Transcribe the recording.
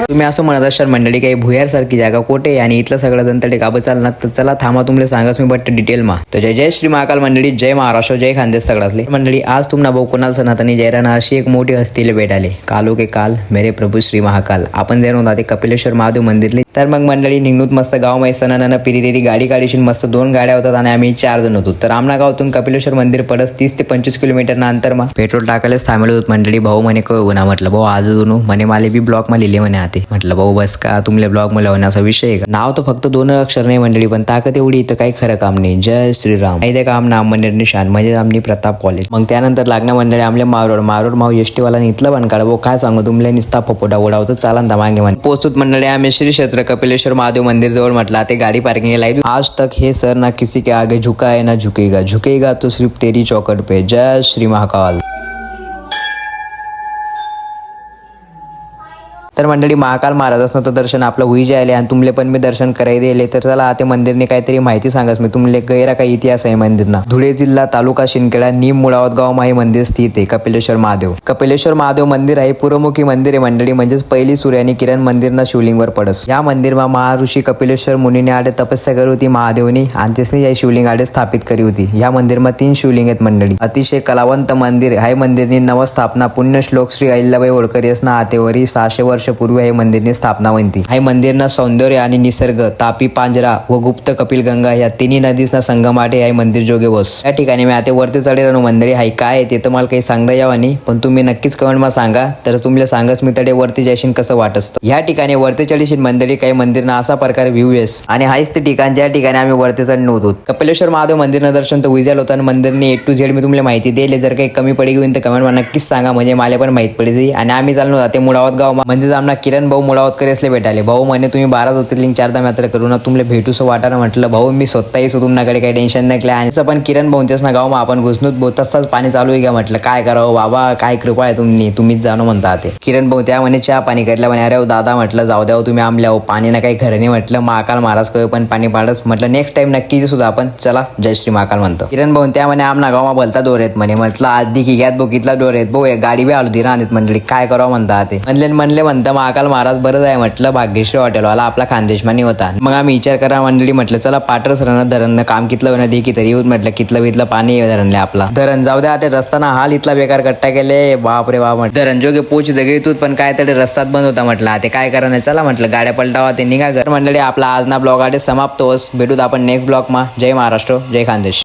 तुम्ही असं म्हणत असाल मंडळी काही भुयार सारखी जागा कोठे आणि इथलं सगळं जनतडे गाबं चालणार, तर चला थांबा तुमले सांगाच मी बट डिटेल मा. तर जय जय श्री महाकाल मंडळी, जय महाराष्ट्र, जय खानदेश सगळ्यातले मंडळी. आज तुम्हाला भाऊ कोणाल सनातनी जयराना अशी एक मोठी हस्तीला भेटाले. कालो के काल मेरे प्रभू श्री महाकाल. आपण जाऊन होता ते कपिलेश्वर महादेव मंदिरले. तर मग मंडळी निघणूत मस्त गाव मै सणानं पिरिरेरी गाडी काढीशील मस्त 2 गाड्या होतात आणि आम्ही 4 जण होतो. तर आमना गावातून कपिलेश्वर मंदिर पडस 30 ते 25 किलोमीटर ना अंतर मा. पेट्रोल टाकायलाच थांबलो होत मंडळी. भाऊ म्हणे को ना म्हटलं भाऊ आज दोन म्हणे माले बी ब्लॉक मा लिहिले म्हणे आते. म्हटलं भाऊ बस का तुमले ब्लॉक मध्ये लावण्याचा विषय आहे का. नाव तर फक्त 2 अक्षर नाही मंडळी, पण ताकद एवढी इथं काही खरं काम नाही. जय श्रीराम. इथे काम नाम मंदिर निशान म्हणजे आमनी प्रताप कॉलेज. मग त्यानंतर लागण्या मंडळी आमले मारोड माऊ एसटी वाला इथलं पण काढ भाऊ काय सांगू तुमले निस्ता फपोटा उडावतो चालन मागे म्हणे. पोहोचत मंडळी आम्ही श्री क्षेत्र कपिलेश्वर महादेव मंदिर जवळ. म्हटलं ते गाडी पार्किंग लाई. आज तक हे सर ना किसी के आगे झुका है ना झुकेगा, झुकेगा तो सिर्फ तेरी चौकट पे. जय श्री महाकाल. तर मंडळी महाकाल महाराजांचं तर दर्शन आपलं होई जायले आणि तुमले पण मी दर्शन कराय दिले. तर चला ते मंदिरने काहीतरी माहिती सांगाच मी तुमले. गैरा काही इतिहास आहे मंदिरना. धुळे जिल्हा तालुका शिंदखेडा निम मुळावत गाव मा हे मंदिर स्थित आहे. कपिलेश्वर महादेव. कपिलेश्वर महादेव मंदिर आहे पूर्वमुखी मंदिर आहे मंडळी. म्हणजेच पहिली सूर्यानी किरण मंदिरना शिवलिंगवर पडस. या मंदिरमा महाऋषी कपिलेश्वर मुनीने आडे तपस्या करी होती महादेवनी आणि या शिवलिंग आडे स्थापित करी होती. या मंदिरमा 3 शिवलिंग आहेत मंडळी. अतिशय कलावंत मंदिर आहे मंदिरनी. नवस्थापना पुण्यश्लोक श्री अहिल्याबाई होळकर यसना आतेवरी 600 वर्ष पूर्वी हे मंदिरनी स्थापना वंती. हे मंदिरना सौंदर्य आणि निसर्ग, तापी पांजरा व गुप्त कपिलगंगा या तिन्ही नदीसना संगम आटे हे मंदिर जोगे बस. या ठिकाणी मी आता वरती चढे राहू मंदिर आहे काय ते तर मला काही सांगता यावं नाही, पण तुम्ही नक्कीच कमेंट मा सांगा. तर तुम्हाला सांगच मी तडे वरती जाशील कसं वाटत असतं. या ठिकाणी वरती चढीशील मंदिरी काही मंदिरना असा प्रकारे व्ह्यू येस आणि हाच ते ठिकाण ज्या ठिकाणी आम्ही वरती चढ नव्हतो. कपिलेश्वर महादेव मंदिरनं दर्शन तर उजाल होतं आणि मंदिरने A to Z मी तुम्हाला माहिती दिली. जर काही कमी पडी घेऊन तर कमेंट मा नक्कीच सांगा म्हणजे मला पण माहित पडते. आणि आम्ही चाललो होता ते मुळावत गाव म्हणजे आमना किरण भाऊ मुळावतकर असले भेटाले. भाऊ म्हणे तुम्ही 12 ज्योतिर्लिंग 4 धाम यात्रा करू ना तुमले भेटूस वाटाणं. म्हटलं भाऊ मी स्वतःही तुमच्याकडे काही टेन्शन नाही केलं आणि पण किरण भाऊंच्याच ना गाव मा आपण घुसनूत भाऊ तसाच पाणी चालू आहे का. म्हटलं काय करावं बाबा काय कृपा आहे तुम्हीच जाणं म्हणता ते. किरण भाऊ त्या म्हणे चहा पाणी करल्या म्हणे. अरे दादा म्हटलं जाऊ द्या तुम्ही आमल्या पाणी ना काही खरं नाही. म्हटलं महाकाल महाराज कवे पण पाणी पाडस. म्हटलं नेक्स्ट टाइम नक्की सुद्धा आपण चला जय श्री महाकाल म्हणतो. किरण भाऊ त्या म्हणे आमना गाव मा भलता डोर आहेत म्हणे. म्हटलं आधी की घ्यात भाऊ कितला डोर आहेत भाऊ गाडी बी आलो ती राहत मंडळी काय करावं म्हणता ते. म्हणले म्हणता महाकाल महाराज बरं आहे. म्हटलं भाग्यश्री हॉटेलवाला आपला खानदेशमानी होता. मग आम्ही विचार करा मंडळी. म्हटलं चला पाटरस रण धरण काम कितलं होणं दे की तरी येऊन म्हटलं कितलं बितलं पाणी धरणले आपला धरण जाऊ द्या. ते रस्ताना हाल इथला बेकार कट्टा केले बाप रे बाप. म्हटलं धरण जोगे पोच दगेतूत पण काय तरी रस्तात बंद होता. म्हटलं ते काय करा नाही चला म्हटलं गाड्या पलटावा ते निघा घर मंडळी. आपला आज ना ब्लॉग आडे समाप्त होस. भेटूत आपण नेक्स्ट ब्लॉग मा. जय महाराष्ट्र, जय खानदेश.